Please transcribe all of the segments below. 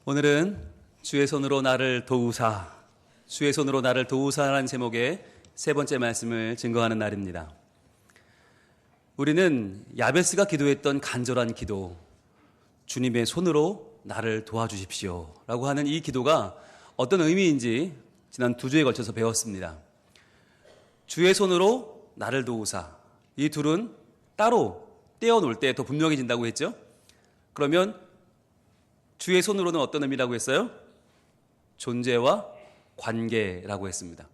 오늘은 주의 손으로 나를 도우사, 주의 손으로 나를 도우사라는 제목의 세 번째 말씀을 증거하는 날입니다. 우리는 야베스가 기도했던 간절한 기도, 주님의 손으로 나를 도와주십시오 라고 하는 이 기도가 어떤 의미인지 지난 2주에 걸쳐서 배웠습니다. 주의 손으로 나를 도우사, 이 둘은 따로 떼어놓을 때 더 분명해진다고 했죠. 그러면 주의 손으로는 어떤 의미라고 했어요? 존재와 관계라고 했습니다.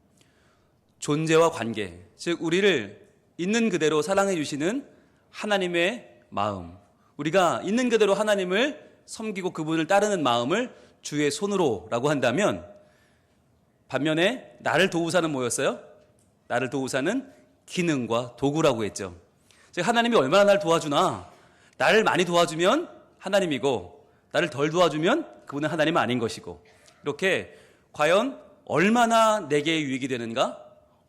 존재와 관계, 즉 우리를 있는 그대로 사랑해 주시는 하나님의 마음, 우리가 있는 그대로 하나님을 섬기고 그분을 따르는 마음을 주의 손으로라고 한다면, 반면에 나를 도우사는 뭐였어요? 나를 도우사는 기능과 도구라고 했죠. 즉 하나님이 얼마나 나를 도와주나, 나를 많이 도와주면 하나님이고 나를 덜 도와주면 그분은 하나님은 아닌 것이고, 이렇게 과연 얼마나 내게 유익이 되는가,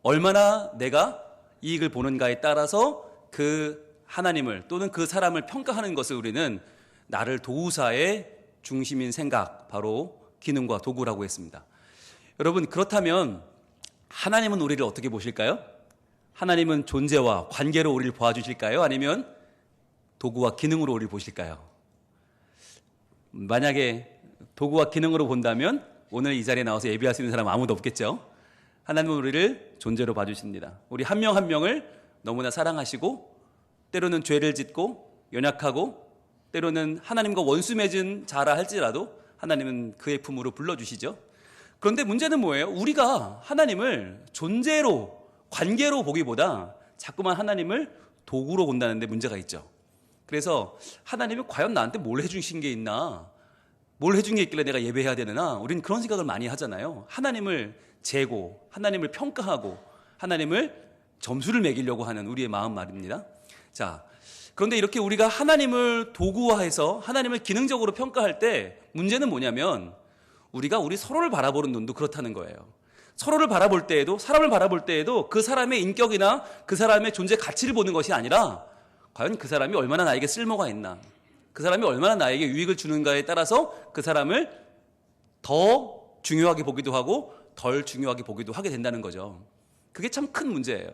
얼마나 내가 이익을 보는가에 따라서 그 하나님을 또는 그 사람을 평가하는 것을 우리는 나를 도우사의 중심인 생각, 바로 기능과 도구라고 했습니다. 여러분, 그렇다면 하나님은 우리를 어떻게 보실까요? 하나님은 존재와 관계로 우리를 보아주실까요? 아니면 도구와 기능으로 우리를 보실까요? 만약에 도구와 기능으로 본다면 오늘 이 자리에 나와서 예배할 수 있는 사람은 아무도 없겠죠. 하나님은 우리를 존재로 봐주십니다. 우리 한 명 한 명을 너무나 사랑하시고, 때로는 죄를 짓고 연약하고 때로는 하나님과 원수 맺은 자라 할지라도 하나님은 그의 품으로 불러주시죠. 그런데 문제는 뭐예요? 우리가 하나님을 존재로, 관계로 보기보다 자꾸만 하나님을 도구로 본다는 데 문제가 있죠. 그래서 하나님이 과연 나한테 뭘 해주신 게 있나, 뭘 해준 게 있길래 내가 예배해야 되나, 우리는 그런 생각을 많이 하잖아요. 하나님을 재고, 하나님을 평가하고, 하나님을 점수를 매기려고 하는 우리의 마음 말입니다. 자, 그런데 이렇게 우리가 하나님을 도구화해서 하나님을 기능적으로 평가할 때 문제는 뭐냐면, 우리가 우리 서로를 바라보는 눈도 그렇다는 거예요. 서로를 바라볼 때에도, 사람을 바라볼 때에도 그 사람의 인격이나 그 사람의 존재 가치를 보는 것이 아니라, 과연 그 사람이 얼마나 나에게 쓸모가 있나, 그 사람이 얼마나 나에게 유익을 주는가에 따라서 그 사람을 더 중요하게 보기도 하고 덜 중요하게 보기도 하게 된다는 거죠. 그게 참 큰 문제예요.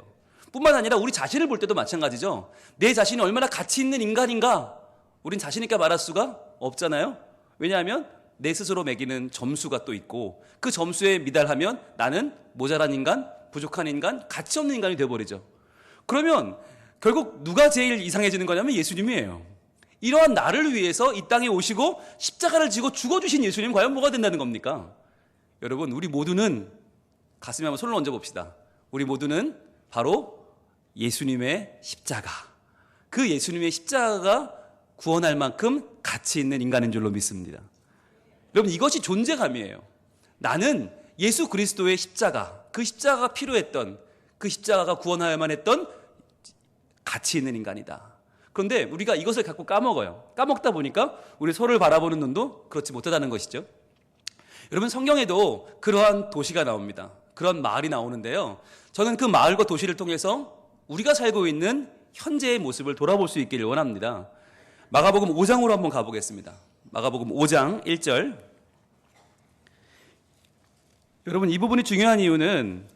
뿐만 아니라 우리 자신을 볼 때도 마찬가지죠. 내 자신이 얼마나 가치 있는 인간인가, 우린 자신 있게 말할 수가 없잖아요. 왜냐하면 내 스스로 매기는 점수가 또 있고, 그 점수에 미달하면 나는 모자란 인간, 부족한 인간, 가치 없는 인간이 되어버리죠. 그러면 결국 누가 제일 이상해지는 거냐면 예수님이에요. 이러한 나를 위해서 이 땅에 오시고 십자가를 지고 죽어주신 예수님, 과연 뭐가 된다는 겁니까? 여러분, 우리 모두는 가슴에 한번 손을 얹어봅시다. 우리 모두는 바로 예수님의 십자가, 그 예수님의 십자가가 구원할 만큼 가치 있는 인간인 줄로 믿습니다. 여러분, 이것이 존재감이에요. 나는 예수 그리스도의 십자가, 그 십자가가 필요했던, 그 십자가가 구원하여야만 했던 가치 있는 인간이다. 그런데 우리가 이것을 갖고 까먹어요. 까먹다 보니까 우리 서로를 바라보는 눈도 그렇지 못하다는 것이죠. 여러분, 성경에도 그러한 도시가 나옵니다. 그런 마을이 나오는데요, 저는 그 마을과 도시를 통해서 우리가 살고 있는 현재의 모습을 돌아볼 수 있기를 원합니다. 마가복음 5장으로 한번 가보겠습니다. 마가복음 5장 1절. 여러분, 이 부분이 중요한 이유는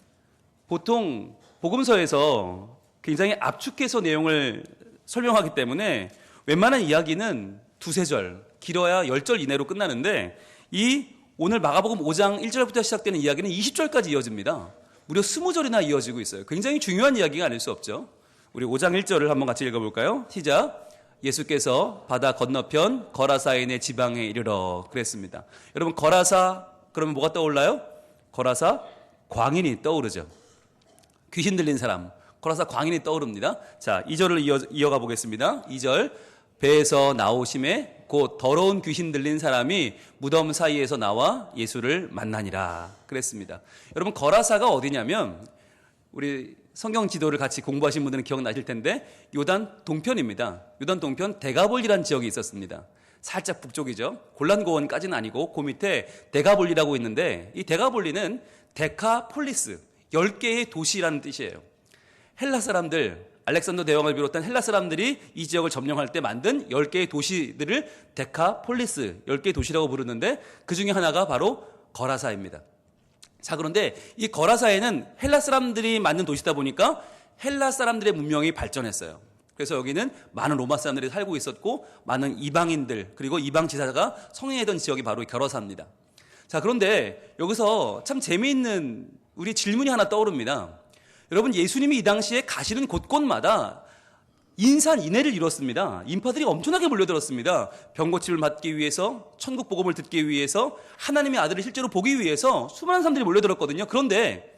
보통 복음서에서 굉장히 압축해서 내용을 설명하기 때문에 웬만한 이야기는 2-3절, 길어야 10절 이내로 끝나는데, 이 오늘 마가복음 5장 1절부터 시작되는 이야기는 20절까지 이어집니다. 무려 20절이나 이어지고 있어요. 굉장히 중요한 이야기가 아닐 수 없죠. 우리 5장 1절을 한번 같이 읽어볼까요? 시작. 예수께서 바다 건너편 거라사인의 지방에 이르러 그랬습니다. 여러분, 거라사 그러면 뭐가 떠올라요? 거라사 광인이 떠오르죠. 귀신 들린 사람, 거라사 광인이 떠오릅니다. 자, 2절을 이어가 보겠습니다. 2절. 배에서 나오심에 곧 더러운 귀신 들린 사람이 무덤 사이에서 나와 예수를 만나니라 그랬습니다. 여러분, 거라사가 어디냐면, 우리 성경 지도를 같이 공부하신 분들은 기억나실 텐데 요단 동편입니다. 요단 동편 데가볼리라는 지역이 있었습니다. 살짝 북쪽이죠. 골란고원까지는 아니고 그 밑에 데가볼리라고 있는데, 이 데가볼리는 데카폴리스, 10개의 도시라는 뜻이에요. 헬라 사람들, 알렉산더 대왕을 비롯한 헬라 사람들이 이 지역을 점령할 때 만든 10개의 도시들을 데카폴리스, 10개의 도시라고 부르는데 그 중에 하나가 바로 거라사입니다. 자, 그런데 이 거라사에는 헬라 사람들이 만든 도시다 보니까 헬라 사람들의 문명이 발전했어요. 그래서 여기는 많은 로마 사람들이 살고 있었고 많은 이방인들 그리고 이방 지사가 성행했던 지역이 바로 거라사입니다. 자, 그런데 여기서 참 재미있는 우리 질문이 하나 떠오릅니다. 여러분, 예수님이 이 당시에 가시는 곳곳마다 인산인해를 이뤘습니다. 인파들이 엄청나게 몰려들었습니다. 병고침을 받기 위해서, 천국 복음을 듣기 위해서, 하나님의 아들을 실제로 보기 위해서 수많은 사람들이 몰려들었거든요. 그런데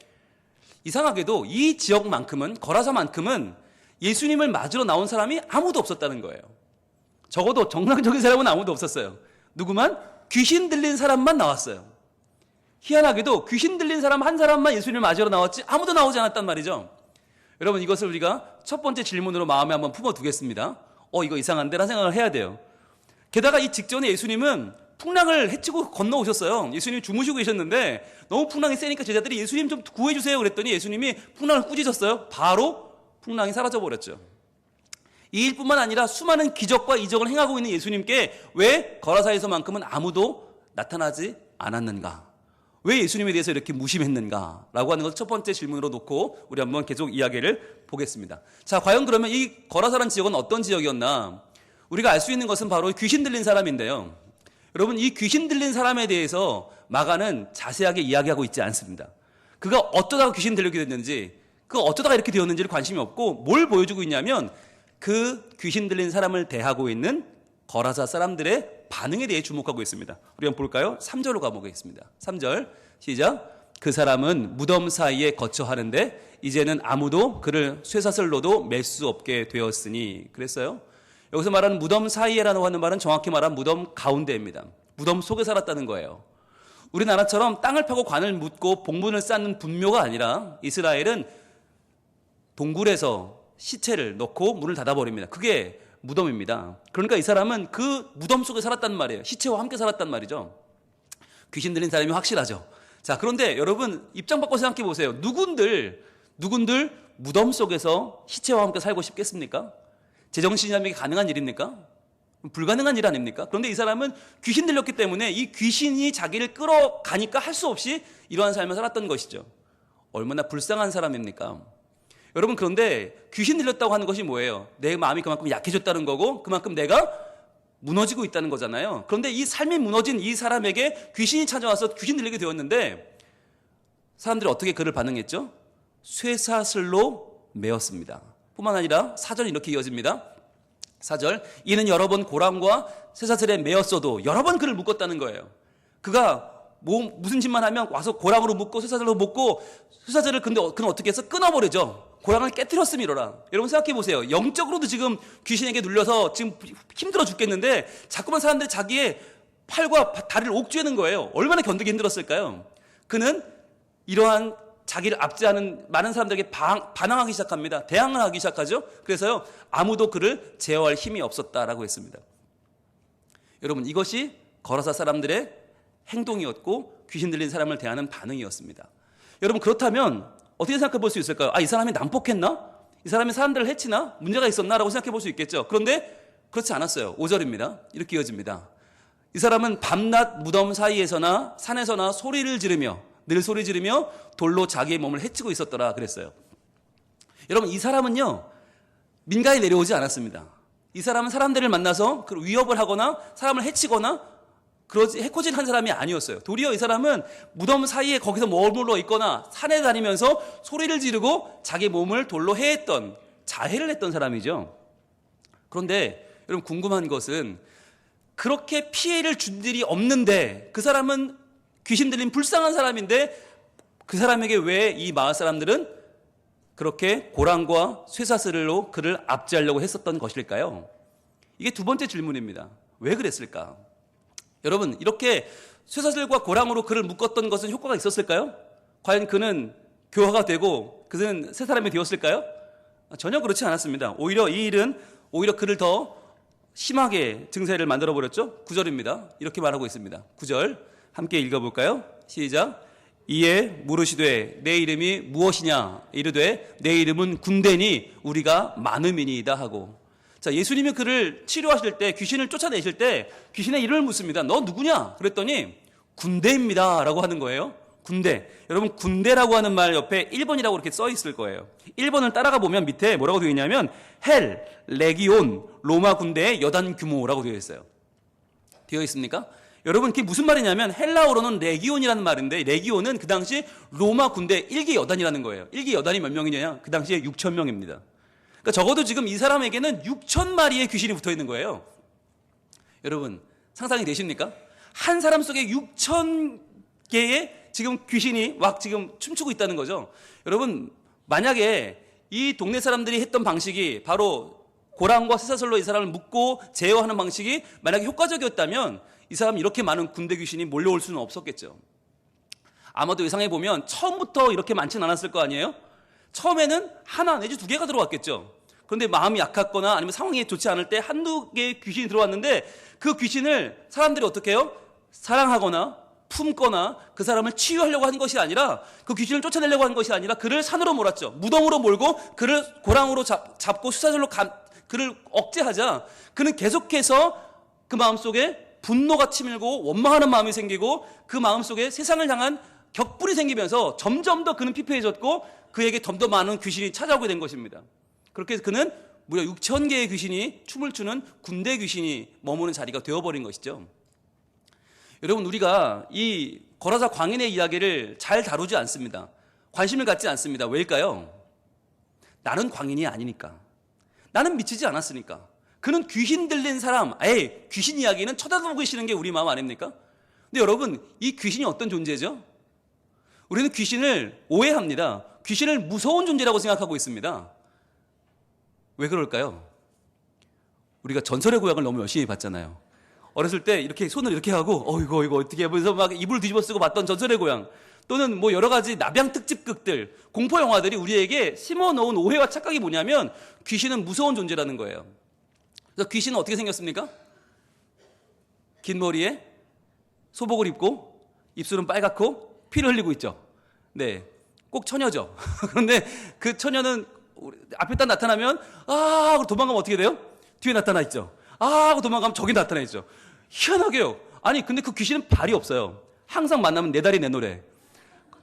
이상하게도 이 지역만큼은, 거라사만큼은 예수님을 맞으러 나온 사람이 아무도 없었다는 거예요. 적어도 정상적인 사람은 아무도 없었어요. 누구만? 귀신 들린 사람만 나왔어요. 희한하게도 귀신 들린 사람 한 사람만 예수님을 맞으러 나왔지 아무도 나오지 않았단 말이죠. 여러분, 이것을 우리가 첫 번째 질문으로 마음에 한번 품어두겠습니다. 이거 이상한데? 라는 생각을 해야 돼요. 게다가 이 직전에 예수님은 풍랑을 헤치고 건너오셨어요. 예수님이 주무시고 계셨는데 너무 풍랑이 세니까 제자들이 예수님 좀 구해주세요 그랬더니 예수님이 풍랑을 꾸짖었어요. 바로 풍랑이 사라져버렸죠. 이 일뿐만 아니라 수많은 기적과 이적을 행하고 있는 예수님께 왜 거라사에서만큼은 아무도 나타나지 않았는가? 왜 예수님에 대해서 이렇게 무심했는가라고 하는 것을 첫 번째 질문으로 놓고 우리 한번 계속 이야기를 보겠습니다. 자, 과연 그러면 이 거라사라는 지역은 어떤 지역이었나? 우리가 알 수 있는 것은 바로 귀신 들린 사람인데요. 여러분, 이 귀신 들린 사람에 대해서 마가는 자세하게 이야기하고 있지 않습니다. 그가 어쩌다가 귀신 들리게 됐는지, 그가 어쩌다가 이렇게 되었는지를 관심이 없고 뭘 보여주고 있냐면 그 귀신 들린 사람을 대하고 있는 거라사 사람들의 반응에 대해 주목하고 있습니다. 우리 한번 볼까요? 3절로 가보겠습니다. 3절 시작. 그 사람은 무덤 사이에 거처 하는데 이제는 아무도 그를 쇠사슬로도 맬 수 없게 되었으니 그랬어요. 여기서 말하는 무덤 사이에라고 하는 말은 정확히 말하면 무덤 가운데입니다. 무덤 속에 살았다는 거예요. 우리나라처럼 땅을 파고 관을 묻고 봉분을 쌓는 분묘가 아니라 이스라엘은 동굴에서 시체를 넣고 문을 닫아버립니다. 그게 무덤입니다. 그러니까 이 사람은 그 무덤 속에 살았단 말이에요. 시체와 함께 살았단 말이죠. 귀신 들린 사람이 확실하죠. 자, 그런데 여러분 입장 바꿔 생각해 보세요. 누군들 무덤 속에서 시체와 함께 살고 싶겠습니까? 제정신이라면 가능한 일입니까? 불가능한 일 아닙니까? 그런데 이 사람은 귀신 들렸기 때문에 이 귀신이 자기를 끌어가니까 할 수 없이 이러한 삶을 살았던 것이죠. 얼마나 불쌍한 사람입니까? 여러분, 그런데 귀신 들렸다고 하는 것이 뭐예요? 내 마음이 그만큼 약해졌다는 거고 그만큼 내가 무너지고 있다는 거잖아요. 그런데 이 삶이 무너진 이 사람에게 귀신이 찾아와서 귀신 들리게 되었는데 사람들이 어떻게 그를 반응했죠? 쇠사슬로 메었습니다. 뿐만 아니라 4절이 이렇게 이어집니다. 4절, 이는 여러 번 고랑과 쇠사슬에 메었어도 여러 번 그를 묶었다는 거예요. 그가 무슨 짓만 하면 와서 고랑으로 묶고 쇠사슬로 묶고 쇠사슬을 근데 그는 어떻게 해서 끊어버리죠. 고랑을 깨트렸음이로라. 여러분 생각해 보세요. 영적으로도 지금 귀신에게 눌려서 지금 힘들어 죽겠는데 자꾸만 사람들이 자기의 팔과 다리를 옥죄는 거예요. 얼마나 견디기 힘들었을까요? 그는 이러한 자기를 압제하는 많은 사람들에게 반항하기 시작합니다. 대항을 하기 시작하죠. 그래서요, 아무도 그를 제어할 힘이 없었다라고 했습니다. 여러분, 이것이 거라사 사람들의 행동이었고 귀신 들린 사람을 대하는 반응이었습니다. 여러분, 그렇다면 어떻게 생각해 볼 수 있을까요? 이 사람이 난폭했나? 이 사람이 사람들을 해치나? 문제가 있었나? 라고 생각해 볼 수 있겠죠. 그런데 그렇지 않았어요. 5절입니다. 이렇게 이어집니다. 이 사람은 밤낮 무덤 사이에서나 산에서나 소리를 지르며 늘 소리 지르며 돌로 자기의 몸을 해치고 있었더라 그랬어요. 여러분, 이 사람은요 민가에 내려오지 않았습니다. 이 사람은 사람들을 만나서 위협을 하거나 사람을 해치거나 그러지 해코지한 사람이 아니었어요. 도리어 이 사람은 무덤 사이에 거기서 머물러 있거나 산에 다니면서 소리를 지르고 자기 몸을 돌로 해했던 자해를 했던 사람이죠. 그런데 여러분 궁금한 것은 그렇게 피해를 준 일이 없는데 그 사람은 귀신 들린 불쌍한 사람인데 그 사람에게 왜 이 마을 사람들은 그렇게 고랑과 쇠사슬로 그를 압제하려고 했었던 것일까요? 이게 두 번째 질문입니다. 왜 그랬을까? 여러분, 이렇게 쇠사슬과 고랑으로 그를 묶었던 것은 효과가 있었을까요? 과연 그는 교화가 되고 그는 새 사람이 되었을까요? 전혀 그렇지 않았습니다. 오히려 이 일은 오히려 그를 더 심하게 증세를 만들어버렸죠. 9절입니다. 이렇게 말하고 있습니다. 9절 함께 읽어볼까요? 시작. 이에 물으시되 내 이름이 무엇이냐 이르되 내 이름은 군대니 우리가 많음이니이다 하고. 자, 예수님이 그를 치료하실 때, 귀신을 쫓아내실 때 귀신의 이름을 묻습니다. 너 누구냐? 그랬더니 군대입니다 라고 하는 거예요. 군대. 여러분, 군대라고 하는 말 옆에 1번이라고 이렇게 써 있을 거예요. 1번을 따라가 보면 밑에 뭐라고 되어 있냐면 헬, 레기온, 로마 군대의 여단 규모라고 되어 있어요. 되어 있습니까? 여러분, 그게 무슨 말이냐면 헬라어로는 레기온이라는 말인데, 레기온은 그 당시 로마 군대 1기 여단이라는 거예요. 1기 여단이 몇 명이냐? 그 당시에 6천 명입니다. 그러니까 적어도 지금 이 사람에게는 6천 마리의 귀신이 붙어 있는 거예요. 여러분, 상상이 되십니까? 한 사람 속에 6천 개의 지금 귀신이 막 지금 춤추고 있다는 거죠. 여러분, 만약에 이 동네 사람들이 했던 방식이 바로 고랑과 쇠사슬로 이 사람을 묶고 제어하는 방식이 만약에 효과적이었다면 이 사람 이렇게 많은 군대 귀신이 몰려올 수는 없었겠죠. 아마도 예상해 보면 처음부터 이렇게 많지는 않았을 거 아니에요? 처음에는 하나 내지 두 개가 들어왔겠죠. 그런데 마음이 약했거나 아니면 상황이 좋지 않을 때 한두 개의 귀신이 들어왔는데 그 귀신을 사람들이 어떻게 해요? 사랑하거나 품거나 그 사람을 치유하려고 하는 것이 아니라, 그 귀신을 쫓아내려고 하는 것이 아니라 그를 산으로 몰았죠. 무덤으로 몰고 그를 고랑으로 잡고 수사절로 그를 억제하자 그는 계속해서 그 마음속에 분노가 치밀고 원망하는 마음이 생기고 그 마음속에 세상을 향한 격분이 생기면서 점점 더 그는 피폐해졌고 그에게 더 많은 귀신이 찾아오게 된 것입니다. 그렇게 해서 그는 무려 6천 개의 귀신이 춤을 추는 군대 귀신이 머무는 자리가 되어버린 것이죠. 여러분, 우리가 이 거라사 광인의 이야기를 잘 다루지 않습니다. 관심을 갖지 않습니다. 왜일까요? 나는 광인이 아니니까. 나는 미치지 않았으니까. 그는 귀신 들린 사람, 귀신 이야기는 쳐다보고 계시는 게 우리 마음 아닙니까? 근데 여러분, 이 귀신이 어떤 존재죠? 우리는 귀신을 오해합니다. 귀신을 무서운 존재라고 생각하고 있습니다. 왜 그럴까요? 우리가 전설의 고향을 너무 열심히 봤잖아요. 어렸을 때 이렇게 손을 이렇게 하고 이거 어떻게 하면서 막 이불 뒤집어 쓰고 봤던 전설의 고향, 또는 뭐 여러 가지 남양 특집극들, 공포 영화들이 우리에게 심어놓은 오해와 착각이 뭐냐면 귀신은 무서운 존재라는 거예요. 그래서 귀신은 어떻게 생겼습니까? 긴 머리에 소복을 입고 입술은 빨갛고 피를 흘리고 있죠. 네, 꼭 처녀죠. 그런데 그 처녀는 앞에 딱 나타나면 하고 도망가면 어떻게 돼요? 뒤에 나타나 있죠. 하고 도망가면 저기 나타나 있죠. 희한하게요. 아니, 근데 그 귀신은 발이 없어요. 항상 만나면 내 다리 내 노래.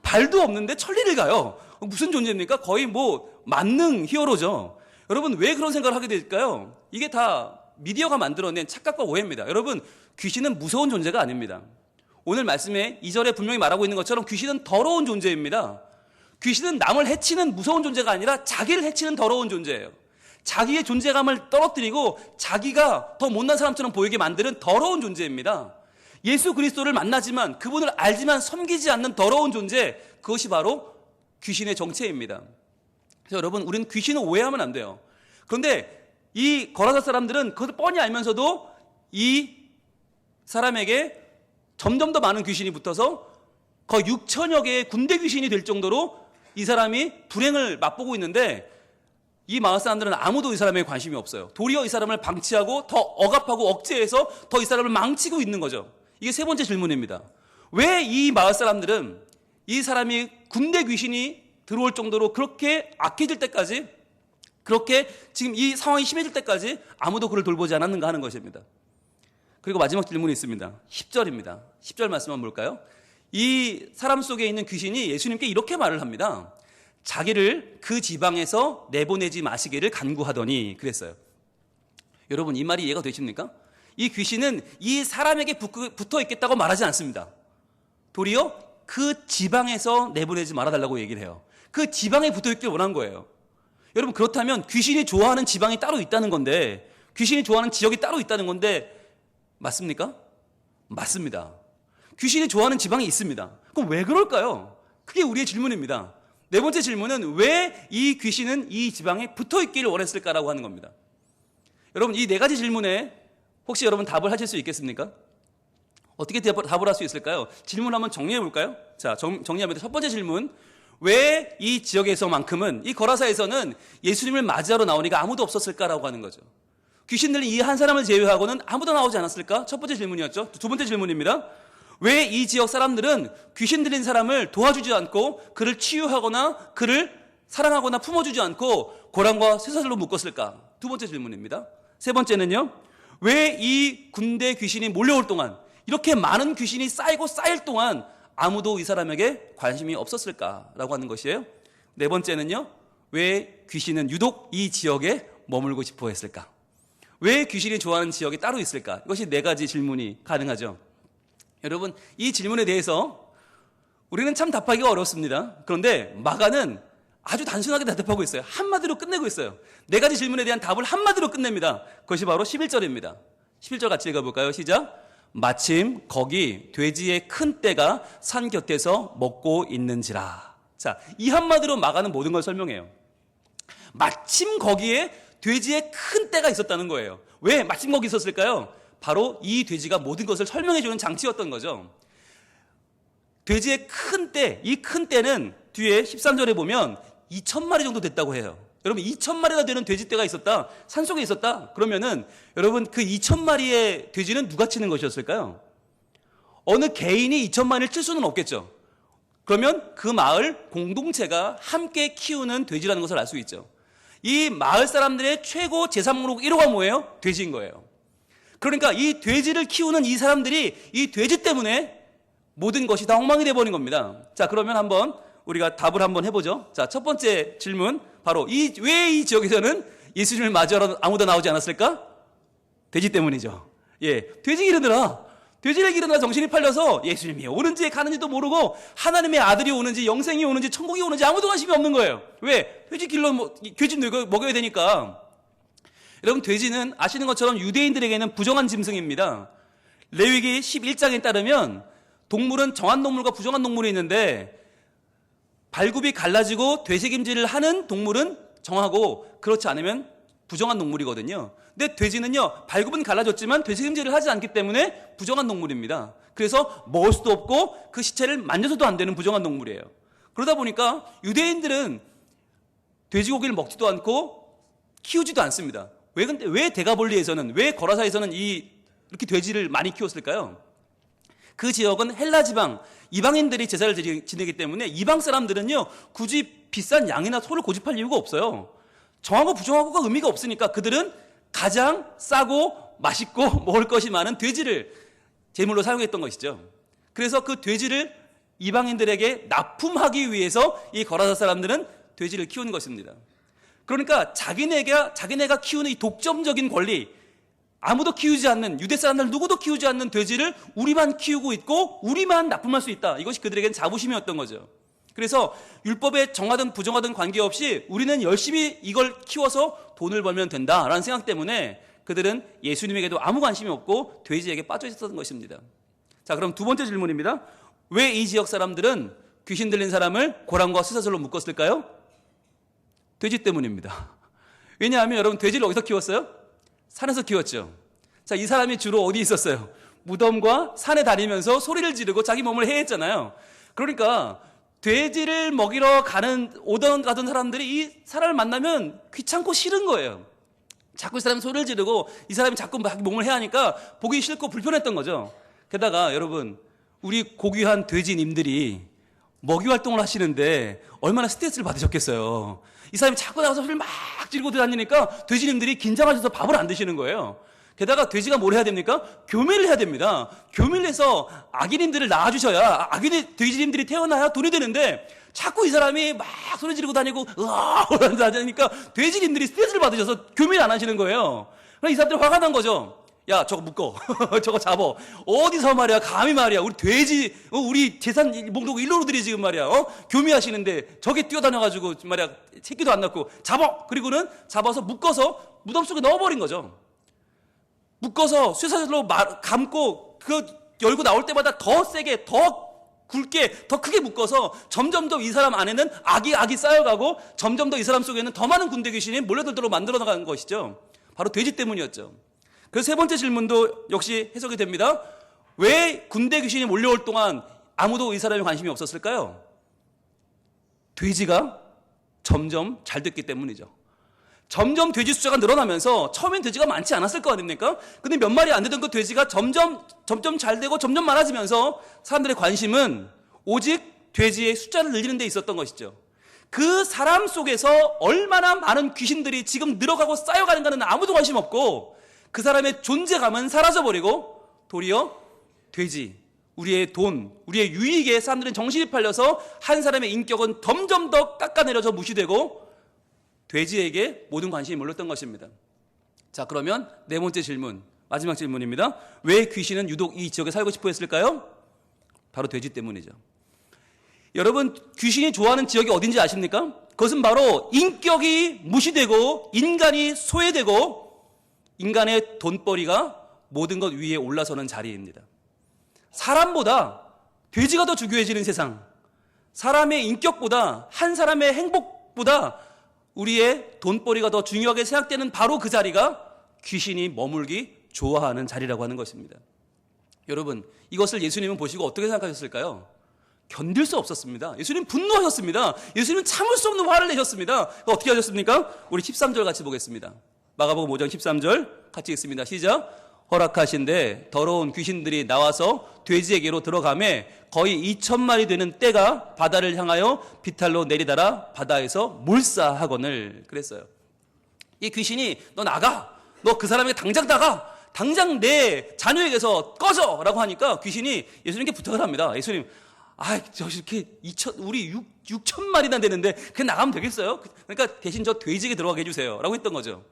발도 없는데 천리를 가요. 무슨 존재입니까? 거의 뭐 만능 히어로죠. 여러분, 왜 그런 생각을 하게 될까요? 이게 다 미디어가 만들어낸 착각과 오해입니다. 여러분, 귀신은 무서운 존재가 아닙니다. 오늘 말씀에 2절에 분명히 말하고 있는 것처럼 귀신은 더러운 존재입니다. 귀신은 남을 해치는 무서운 존재가 아니라 자기를 해치는 더러운 존재예요. 자기의 존재감을 떨어뜨리고 자기가 더 못난 사람처럼 보이게 만드는 더러운 존재입니다. 예수 그리스도를 만나지만, 그분을 알지만 섬기지 않는 더러운 존재, 그것이 바로 귀신의 정체입니다. 그래서 여러분, 우리는 귀신을 오해하면 안 돼요. 그런데 이 거라사 사람들은 그것을 뻔히 알면서도 이 사람에게 점점 더 많은 귀신이 붙어서 거의 6천여 개의 군대 귀신이 될 정도로 이 사람이 불행을 맛보고 있는데, 이 마을 사람들은 아무도 이 사람에게 관심이 없어요. 도리어 이 사람을 방치하고 더 억압하고 억제해서 더 이 사람을 망치고 있는 거죠. 이게 세 번째 질문입니다. 왜 이 마을 사람들은 이 사람이 군대 귀신이 들어올 정도로 그렇게 악해질 때까지, 그렇게 지금 이 상황이 심해질 때까지 아무도 그를 돌보지 않았는가 하는 것입니다. 그리고 마지막 질문이 있습니다. 10절입니다. 10절 말씀 한번 볼까요? 이 사람 속에 있는 귀신이 예수님께 이렇게 말을 합니다. 자기를 그 지방에서 내보내지 마시기를 간구하더니 그랬어요. 여러분, 이 말이 이해가 되십니까? 이 귀신은 이 사람에게 붙어 있겠다고 말하지 않습니다. 도리어 그 지방에서 내보내지 말아달라고 얘기를 해요. 그 지방에 붙어 있길 원한 거예요. 여러분, 그렇다면 귀신이 좋아하는 지방이 따로 있다는 건데, 귀신이 좋아하는 지역이 따로 있다는 건데 맞습니까? 맞습니다. 귀신이 좋아하는 지방이 있습니다. 그럼 왜 그럴까요? 그게 우리의 질문입니다. 네 번째 질문은 왜 이 귀신은 이 지방에 붙어 있기를 원했을까라고 하는 겁니다. 여러분, 이 네 가지 질문에 혹시 여러분 답을 하실 수 있겠습니까? 어떻게 답을 할 수 있을까요? 질문 한번 정리해 볼까요? 자, 정리하면 첫 번째 질문, 왜 이 지역에서만큼은, 이 거라사에서는 예수님을 맞이하러 나오니까 아무도 없었을까라고 하는 거죠. 귀신 들린 이 한 사람을 제외하고는 아무도 나오지 않았을까? 첫 번째 질문이었죠. 두 번째 질문입니다. 왜 이 지역 사람들은 귀신 들린 사람을 도와주지 않고 그를 치유하거나 그를 사랑하거나 품어주지 않고 고랑과 쇠사슬로 묶었을까? 두 번째 질문입니다. 세 번째는요, 왜 이 군대 귀신이 몰려올 동안, 이렇게 많은 귀신이 쌓이고 쌓일 동안 아무도 이 사람에게 관심이 없었을까라고 하는 것이에요. 네 번째는요, 왜 귀신은 유독 이 지역에 머물고 싶어 했을까? 왜 귀신이 좋아하는 지역이 따로 있을까? 이것이 네 가지 질문이 가능하죠. 여러분, 이 질문에 대해서 우리는 참 답하기가 어렵습니다. 그런데 마가는 아주 단순하게 대답하고 있어요. 한마디로 끝내고 있어요. 네 가지 질문에 대한 답을 한마디로 끝냅니다. 그것이 바로 11절입니다. 11절 같이 읽어볼까요? 시작. 마침 거기 돼지의 큰 떼가 산 곁에서 먹고 있는지라. 자, 이 한마디로 마가는 모든 걸 설명해요. 마침 거기에 돼지의 큰 떼가 있었다는 거예요. 왜 마침 거기 있었을까요? 바로 이 돼지가 모든 것을 설명해주는 장치였던 거죠. 돼지의 큰 떼, 이 큰 떼는 뒤에 13절에 보면 2,000마리 정도 됐다고 해요. 여러분, 2,000마리가 되는 돼지떼가 있었다, 산속에 있었다. 그러면은 여러분, 그 2,000마리의 돼지는 누가 치는 것이었을까요? 어느 개인이 2,000마리를 칠 수는 없겠죠. 그러면 그 마을 공동체가 함께 키우는 돼지라는 것을 알 수 있죠. 이 마을 사람들의 최고 재산목록 1호가 뭐예요? 돼지인 거예요. 그러니까 이 돼지를 키우는 이 사람들이 이 돼지 때문에 모든 것이 다 엉망이 돼버린 겁니다. 자, 그러면 한번 우리가 답을 한번 해보죠. 자, 첫 번째 질문, 바로 왜 이 지역에서는 예수님을 맞이하러 아무도 나오지 않았을까? 돼지 때문이죠. 예, 돼지 기르느라 정신이 팔려서 예수님이 오는지 가는지도 모르고 하나님의 아들이 오는지 영생이 오는지 천국이 오는지 아무도 관심이 없는 거예요. 왜? 돼지 먹여야 되니까. 여러분, 돼지는 아시는 것처럼 유대인들에게는 부정한 짐승입니다. 레위기 11장에 따르면 동물은 정한 동물과 부정한 동물이 있는데 발굽이 갈라지고 되새김질을 하는 동물은 정하고 그렇지 않으면 부정한 동물이거든요. 근데 돼지는요, 발굽은 갈라졌지만 되새김질을 하지 않기 때문에 부정한 동물입니다. 그래서 먹을 수도 없고 그 시체를 만져서도 안 되는 부정한 동물이에요. 그러다 보니까 유대인들은 돼지고기를 먹지도 않고 키우지도 않습니다. 왜 데가볼리에서는, 왜 거라사에서는 이렇게 돼지를 많이 키웠을까요? 그 지역은 헬라 지방, 이방인들이 제사를 지내기 때문에 이방 사람들은요, 굳이 비싼 양이나 소를 고집할 이유가 없어요. 정하고 부정하고가 의미가 없으니까 그들은 가장 싸고 맛있고 먹을 것이 많은 돼지를 제물로 사용했던 것이죠. 그래서 그 돼지를 이방인들에게 납품하기 위해서 이 거라사 사람들은 돼지를 키우는 것입니다. 그러니까 자기네가 키우는 이 독점적인 권리, 아무도 키우지 않는, 유대 사람들 누구도 키우지 않는 돼지를 우리만 키우고 있고 우리만 납품할 수 있다. 이것이 그들에겐 자부심이었던 거죠. 그래서 율법에 정하든 부정하든 관계없이 우리는 열심히 이걸 키워서 돈을 벌면 된다라는 생각 때문에 그들은 예수님에게도 아무 관심이 없고 돼지에게 빠져 있었던 것입니다. 자, 그럼 두 번째 질문입니다. 왜 이 지역 사람들은 귀신 들린 사람을 고랑과 쇠사슬로 묶었을까요? 돼지 때문입니다. 왜냐하면 여러분, 돼지를 어디서 키웠어요? 산에서 키웠죠. 자, 이 사람이 주로 어디 있었어요? 무덤과 산에 다니면서 소리를 지르고 자기 몸을 해했잖아요. 그러니까 돼지를 먹이러 가던 사람들이 이 사람을 만나면 귀찮고 싫은 거예요. 자꾸 이 사람이 소리를 지르고 이 사람이 자꾸 몸을 해야 하니까 보기 싫고 불편했던 거죠. 게다가 여러분, 우리 고귀한 돼지님들이 먹이 활동을 하시는데 얼마나 스트레스를 받으셨겠어요. 이 사람이 자꾸 나가서 소리를 막 지르고 다니니까 돼지님들이 긴장하셔서 밥을 안 드시는 거예요. 게다가 돼지가 뭘 해야 됩니까? 교미를 해야 됩니다. 교미를 해서 아기님들을 낳아주셔야, 돼지님들이 태어나야 돈이 되는데 자꾸 이 사람이 막 소리 지르고 다니고 으아 하니까 돼지님들이 스트레스를 받으셔서 교미를 안 하시는 거예요. 그래서 이 사람들이 화가 난 거죠. 야, 저거 묶어. 저거 잡어. 어디서 말이야, 감히 말이야, 우리 돼지, 우리 재산 목록 1호로들이 지금 말이야, 교미하시는데 저게 뛰어다녀가지고 말이야, 새끼도 안 낳고 잡어. 그리고는 잡아서 묶어서 무덤 속에 넣어버린 거죠. 묶어서 쇠사슬로 감고 그 열고 나올 때마다 더 세게, 더 굵게, 더 크게 묶어서 점점 더 이 사람 안에는 악이 쌓여가고 점점 더 이 사람 속에는 더 많은 군대 귀신이 몰려들도록 만들어 나가는 것이죠. 바로 돼지 때문이었죠. 그래서 세 번째 질문도 역시 해석이 됩니다. 왜 군대 귀신이 몰려올 동안 아무도 이 사람에 관심이 없었을까요? 돼지가 점점 잘 됐기 때문이죠. 점점 돼지 숫자가 늘어나면서 처음엔 돼지가 많지 않았을 거 아닙니까? 근데 몇 마리 안 되던 그 돼지가 점점 잘 되고 점점 많아지면서 사람들의 관심은 오직 돼지의 숫자를 늘리는 데 있었던 것이죠. 그 사람 속에서 얼마나 많은 귀신들이 지금 늘어가고 쌓여가는가는 아무도 관심 없고 그 사람의 존재감은 사라져버리고 도리어 돼지, 우리의 돈, 우리의 유익에 사람들은 정신이 팔려서 한 사람의 인격은 점점 더 깎아내려져 무시되고 돼지에게 모든 관심이 몰렸던 것입니다. 자, 그러면 네 번째 질문, 마지막 질문입니다. 왜 귀신은 유독 이 지역에 살고 싶어 했을까요? 바로 돼지 때문이죠. 여러분, 귀신이 좋아하는 지역이 어딘지 아십니까? 그것은 바로 인격이 무시되고 인간이 소외되고 인간의 돈벌이가 모든 것 위에 올라서는 자리입니다. 사람보다 돼지가 더 중요해지는 세상, 사람의 인격보다 한 사람의 행복보다 우리의 돈벌이가 더 중요하게 생각되는 바로 그 자리가 귀신이 머물기 좋아하는 자리라고 하는 것입니다. 여러분, 이것을 예수님은 보시고 어떻게 생각하셨을까요? 견딜 수 없었습니다. 예수님 분노하셨습니다. 예수님은 참을 수 없는 화를 내셨습니다. 어떻게 하셨습니까? 우리 13절 같이 보겠습니다. 마가복음 5장 13절 같이 읽습니다. 시작. 허락하신데 더러운 귀신들이 나와서 돼지에게로 들어가매 거의 2,000마리 되는 떼가 바다를 향하여 비탈로 내리달아 바다에서 몰사하거늘 그랬어요. 이 귀신이 너 나가, 너 그 사람에게 당장 나가, 당장 내 자녀에게서 꺼져 라고 하니까 귀신이 예수님께 부탁을 합니다. 예수님, 저 이렇게 우리 6,000마리나 되는데 그냥 나가면 되겠어요? 그러니까 대신 저 돼지에게 들어가게 해주세요 라고 했던 거죠.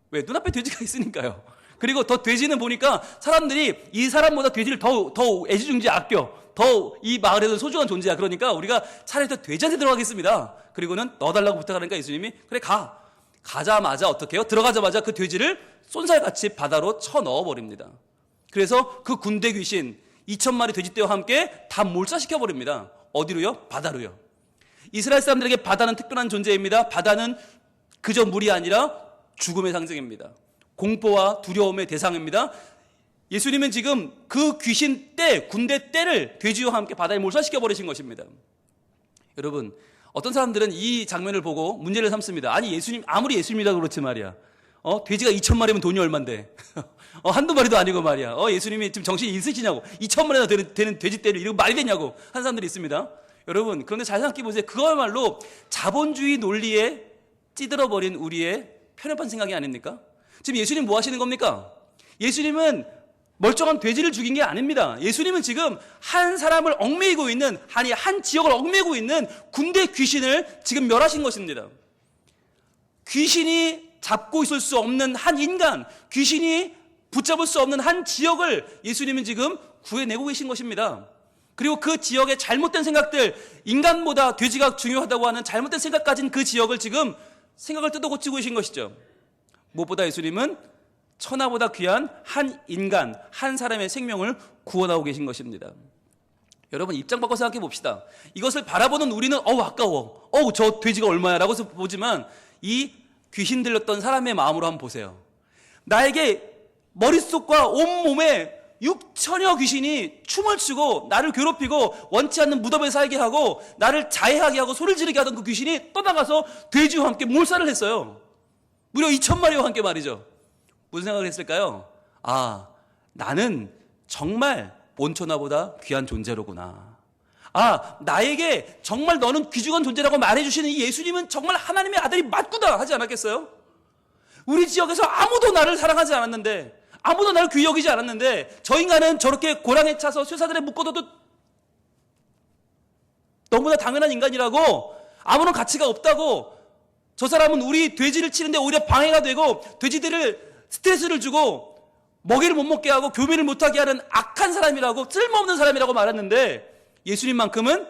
왜? 눈앞에 돼지가 있으니까요. 그리고 더 돼지는 보니까 사람들이 이 사람보다 돼지를 더 애지중지 아껴, 더 이 마을에서 소중한 존재야. 그러니까 우리가 차라리 더 돼지한테 들어가겠습니다. 그리고는 넣어달라고 부탁하니까 예수님이 그래 가자마자 어떻게 해요? 들어가자마자 그 돼지를 쏜살같이 바다로 쳐넣어버립니다. 그래서 그 군대 귀신 2,000마리 돼지떼와 함께 다 몰사시켜버립니다. 어디로요? 바다로요. 이스라엘 사람들에게 바다는 특별한 존재입니다. 바다는 그저 물이 아니라 죽음의 상징입니다. 공포와 두려움의 대상입니다. 예수님은 지금 그 귀신 떼, 군대 떼를 돼지와 함께 바다에 몰사시켜버리신 것입니다. 여러분, 어떤 사람들은 이 장면을 보고 문제를 삼습니다. 아니, 예수님, 아무리 예수님이라도 그렇지 말이야. 돼지가 2,000마리면 돈이 얼만데. 한두 마리도 아니고 말이야. 예수님이 지금 정신이 있으시냐고. 2,000마리나 되는 돼지 떼를 이러고 말이 되냐고 하는 사람들이 있습니다. 여러분, 그런데 잘 생각해 보세요. 그거야말로 자본주의 논리에 찌들어버린 우리의 편협한 생각이 아닙니까? 지금 예수님 뭐 하시는 겁니까? 예수님은 멀쩡한 돼지를 죽인 게 아닙니다. 예수님은 지금 한 사람을 얽매이고 있는, 아니 한 지역을 얽매이고 있는 군대 귀신을 지금 멸하신 것입니다. 귀신이 잡고 있을 수 없는 한 인간, 귀신이 붙잡을 수 없는 한 지역을 예수님은 지금 구해내고 계신 것입니다. 그리고 그 지역의 잘못된 생각들, 인간보다 돼지가 중요하다고 하는 잘못된 생각 가진 그 지역을 지금 생각을 뜯어 고치고 계신 것이죠. 무엇보다 예수님은 천하보다 귀한 한 인간, 한 사람의 생명을 구원하고 계신 것입니다. 여러분, 입장 바꿔 생각해 봅시다. 이것을 바라보는 우리는 아까워, 저 돼지가 얼마야 라고 해서 보지만 이 귀신 들렸던 사람의 마음으로 한번 보세요. 나에게 머릿속과 온몸에 6천여 귀신이 춤을 추고 나를 괴롭히고 원치 않는 무덤에 살게 하고 나를 자해하게 하고 소리를 지르게 하던 그 귀신이 떠나가서 돼지와 함께 몰살을 했어요. 무려 2,000마리와 함께 말이죠. 무슨 생각을 했을까요? 나는 정말 온천하보다 귀한 존재로구나. 나에게 정말 너는 귀중한 존재라고 말해주시는 이 예수님은 정말 하나님의 아들이 맞구나 하지 않았겠어요? 우리 지역에서 아무도 나를 사랑하지 않았는데, 아무도 나를 귀히 여기지 않았는데, 저 인간은 저렇게 고랑에 차서 쇠사들에 묶어둬도 너무나 당연한 인간이라고, 아무런 가치가 없다고, 저 사람은 우리 돼지를 치는데 오히려 방해가 되고 돼지들을 스트레스를 주고 먹이를 못 먹게 하고 교미를 못하게 하는 악한 사람이라고, 쓸모없는 사람이라고 말했는데 예수님만큼은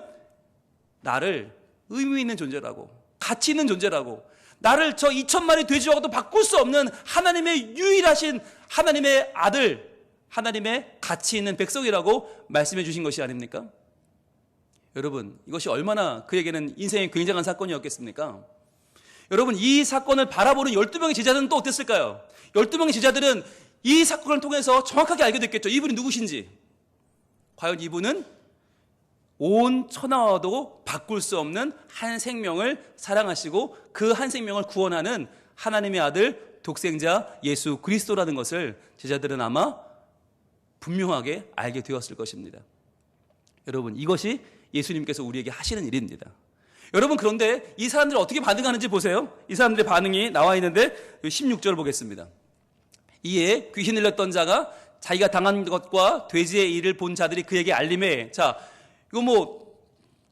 나를 의미 있는 존재라고, 가치 있는 존재라고, 나를 저 2,000마리 돼지와도 바꿀 수 없는 하나님의 유일하신 하나님의 아들, 하나님의 가치 있는 백성이라고 말씀해 주신 것이 아닙니까? 여러분, 이것이 얼마나 그에게는 인생의 굉장한 사건이었겠습니까? 여러분, 이 사건을 바라보는 12명의 제자들은 또 어땠을까요? 12명의 제자들은 이 사건을 통해서 정확하게 알게 됐겠죠. 이분이 누구신지. 과연 이분은 온 천하와도 바꿀 수 없는 한 생명을 사랑하시고 그 한 생명을 구원하는 하나님의 아들 독생자 예수 그리스도라는 것을 제자들은 아마 분명하게 알게 되었을 것입니다. 여러분, 이것이 예수님께서 우리에게 하시는 일입니다. 여러분, 그런데 이 사람들이 어떻게 반응하는지 보세요. 이 사람들의 반응이 나와 있는데 16절 보겠습니다. 이에 귀신 들렸던 자가 자기가 당한 것과 돼지의 일을 본 자들이 그에게 알림해. 자, 이거 뭐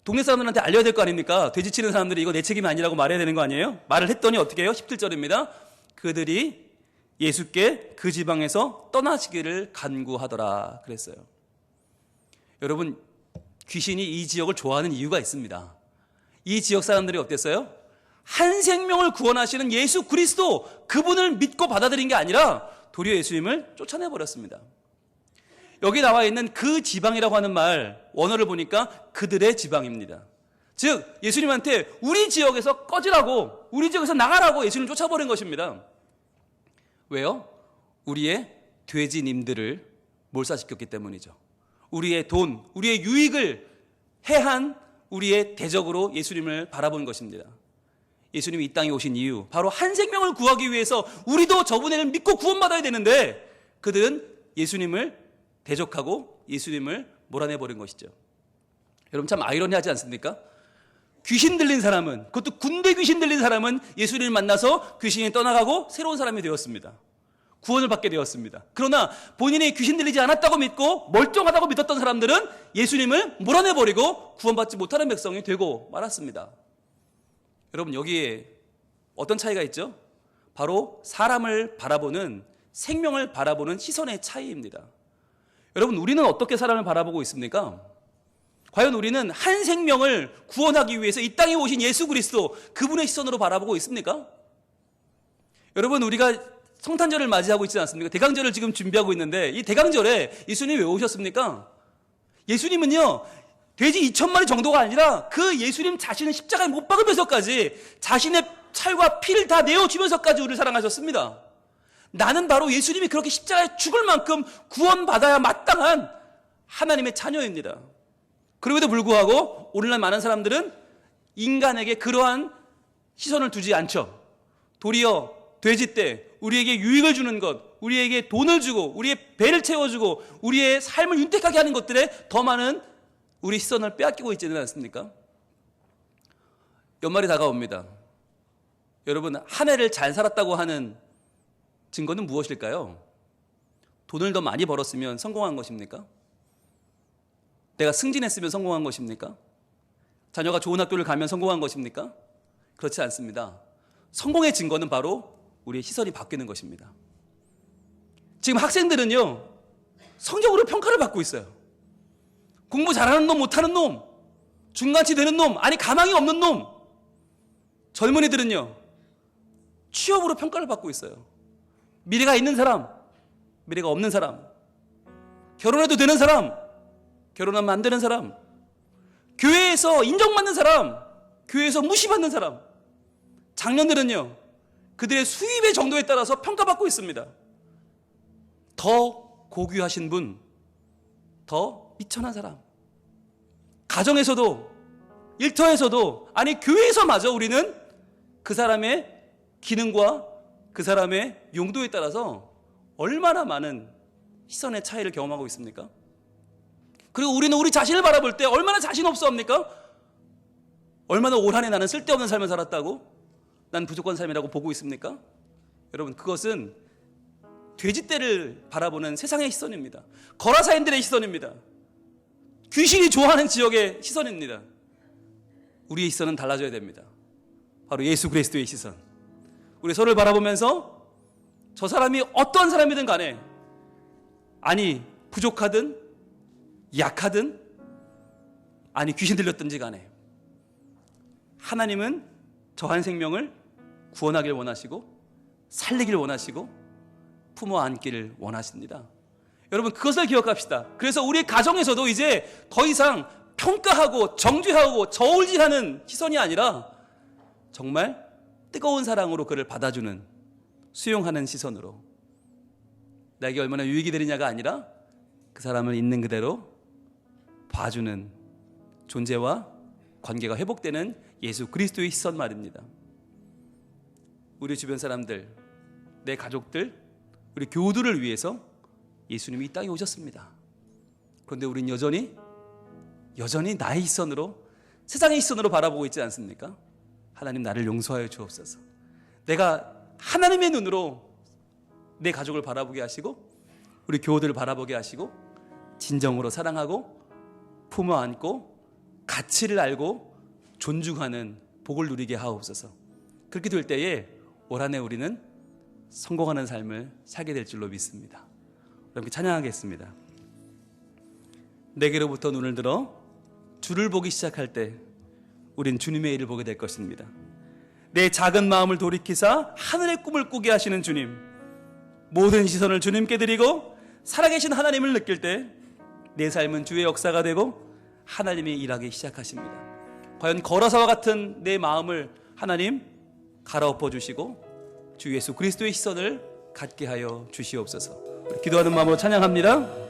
동네 사람들한테 알려야 될 거 아닙니까? 돼지 치는 사람들이 이거 내 책임이 아니라고 말해야 되는 거 아니에요? 말을 했더니 어떻게 해요? 17절입니다. 그들이 예수께 그 지방에서 떠나시기를 간구하더라 그랬어요. 여러분, 귀신이 이 지역을 좋아하는 이유가 있습니다. 이 지역 사람들이 어땠어요? 한 생명을 구원하시는 예수 그리스도, 그분을 믿고 받아들인 게 아니라 도리어 예수님을 쫓아내버렸습니다. 여기 나와 있는 그 지방이라고 하는 말, 원어를 보니까 그들의 지방입니다. 즉 예수님한테 우리 지역에서 꺼지라고, 우리 지역에서 나가라고 예수님을 쫓아버린 것입니다. 왜요? 우리의 돼지님들을 몰살시켰기 때문이죠. 우리의 돈, 우리의 유익을 해한 우리의 대적으로 예수님을 바라본 것입니다. 예수님이 이 땅에 오신 이유, 바로 한 생명을 구하기 위해서 우리도 저분을 믿고 구원받아야 되는데 그들은 예수님을 대적하고 예수님을 몰아내버린 것이죠. 여러분, 참 아이러니하지 않습니까? 귀신 들린 사람은, 그것도 군대 귀신 들린 사람은 예수님을 만나서 귀신이 떠나가고 새로운 사람이 되었습니다. 구원을 받게 되었습니다. 그러나 본인이 귀신 들리지 않았다고 믿고 멀쩡하다고 믿었던 사람들은 예수님을 몰아내버리고 구원받지 못하는 백성이 되고 말았습니다. 여러분, 여기에 어떤 차이가 있죠? 바로 사람을 바라보는, 생명을 바라보는 시선의 차이입니다. 여러분, 우리는 어떻게 사람을 바라보고 있습니까? 과연 우리는 한 생명을 구원하기 위해서 이 땅에 오신 예수 그리스도, 그분의 시선으로 바라보고 있습니까? 여러분, 우리가 성탄절을 맞이하고 있지 않습니까? 대강절을 지금 준비하고 있는데 이 대강절에 예수님이 왜 오셨습니까? 예수님은요, 돼지 2,000마리 정도가 아니라 그 예수님 자신은 십자가에 못 박으면서까지 자신의 살과 피를 다 내어주면서까지 우리를 사랑하셨습니다. 나는 바로 예수님이 그렇게 십자가에 죽을 만큼 구원받아야 마땅한 하나님의 자녀입니다. 그럼에도 불구하고 오늘날 많은 사람들은 인간에게 그러한 시선을 두지 않죠. 도리어 돼지떼, 우리에게 유익을 주는 것, 우리에게 돈을 주고 우리의 배를 채워주고 우리의 삶을 윤택하게 하는 것들에 더 많은 우리 시선을 빼앗기고 있지는 않습니까? 연말이 다가옵니다. 여러분, 한 해를 잘 살았다고 하는 증거는 무엇일까요? 돈을 더 많이 벌었으면 성공한 것입니까? 내가 승진했으면 성공한 것입니까? 자녀가 좋은 학교를 가면 성공한 것입니까? 그렇지 않습니다. 성공의 증거는 바로 우리의 시선이 바뀌는 것입니다. 지금 학생들은요, 성적으로 평가를 받고 있어요. 공부 잘하는 놈, 못하는 놈, 중간치 되는 놈, 아니 가망이 없는 놈. 젊은이들은요, 취업으로 평가를 받고 있어요. 미래가 있는 사람, 미래가 없는 사람, 결혼해도 되는 사람, 결혼하면 안 되는 사람, 교회에서 인정받는 사람, 교회에서 무시받는 사람. 장년들은요, 그들의 수입의 정도에 따라서 평가받고 있습니다. 더 고귀하신 분, 더 미천한 사람, 가정에서도, 일터에서도, 아니 교회에서마저 우리는 그 사람의 기능과 그 사람의 용도에 따라서 얼마나 많은 시선의 차이를 경험하고 있습니까? 그리고 우리는 우리 자신을 바라볼 때 얼마나 자신 없어 합니까? 얼마나 올 한 해 나는 쓸데없는 삶을 살았다고? 난 부족한 삶이라고 보고 있습니까? 여러분, 그것은 돼지떼를 바라보는 세상의 시선입니다. 거라사인들의 시선입니다. 귀신이 좋아하는 지역의 시선입니다. 우리의 시선은 달라져야 됩니다. 바로 예수 그리스도의 시선. 우리 서로를 바라보면서 저 사람이 어떤 사람이든 간에, 아니 부족하든 약하든 아니 귀신 들렸든지 간에, 하나님은 저 한 생명을 구원하길 원하시고 살리길 원하시고 품어 안기를 원하십니다. 여러분, 그것을 기억합시다. 그래서 우리 가정에서도 이제 더 이상 평가하고 정죄하고 저울질하는 시선이 아니라 정말 뜨거운 사랑으로 그를 받아주는, 수용하는 시선으로, 나에게 얼마나 유익이 되느냐가 아니라 그 사람을 있는 그대로 봐주는 존재와 관계가 회복되는 예수 그리스도의 시선 말입니다. 우리 주변 사람들, 내 가족들, 우리 교우들을 위해서 예수님이 이 땅에 오셨습니다. 그런데 우린 여전히 나의 시선으로, 세상의 시선으로 바라보고 있지 않습니까? 하나님, 나를 용서하여 주옵소서. 내가 하나님의 눈으로 내 가족을 바라보게 하시고 우리 교우들을 바라보게 하시고 진정으로 사랑하고 품어 안고 가치를 알고 존중하는 복을 누리게 하옵소서. 그렇게 될 때에 올 한 해 우리는 성공하는 삶을 살게 될 줄로 믿습니다. 여러분, 찬양하겠습니다. 내게로부터 눈을 들어 주를 보기 시작할 때 우린 주님의 일을 보게 될 것입니다. 내 작은 마음을 돌이키사 하늘의 꿈을 꾸게 하시는 주님, 모든 시선을 주님께 드리고 살아계신 하나님을 느낄 때 내 삶은 주의 역사가 되고 하나님이 일하기 시작하십니다. 과연 거라사와 같은 내 마음을 하나님 갈아엎어 주시고 주 예수 그리스도의 시선을 갖게 하여 주시옵소서. 기도하는 마음으로 찬양합니다.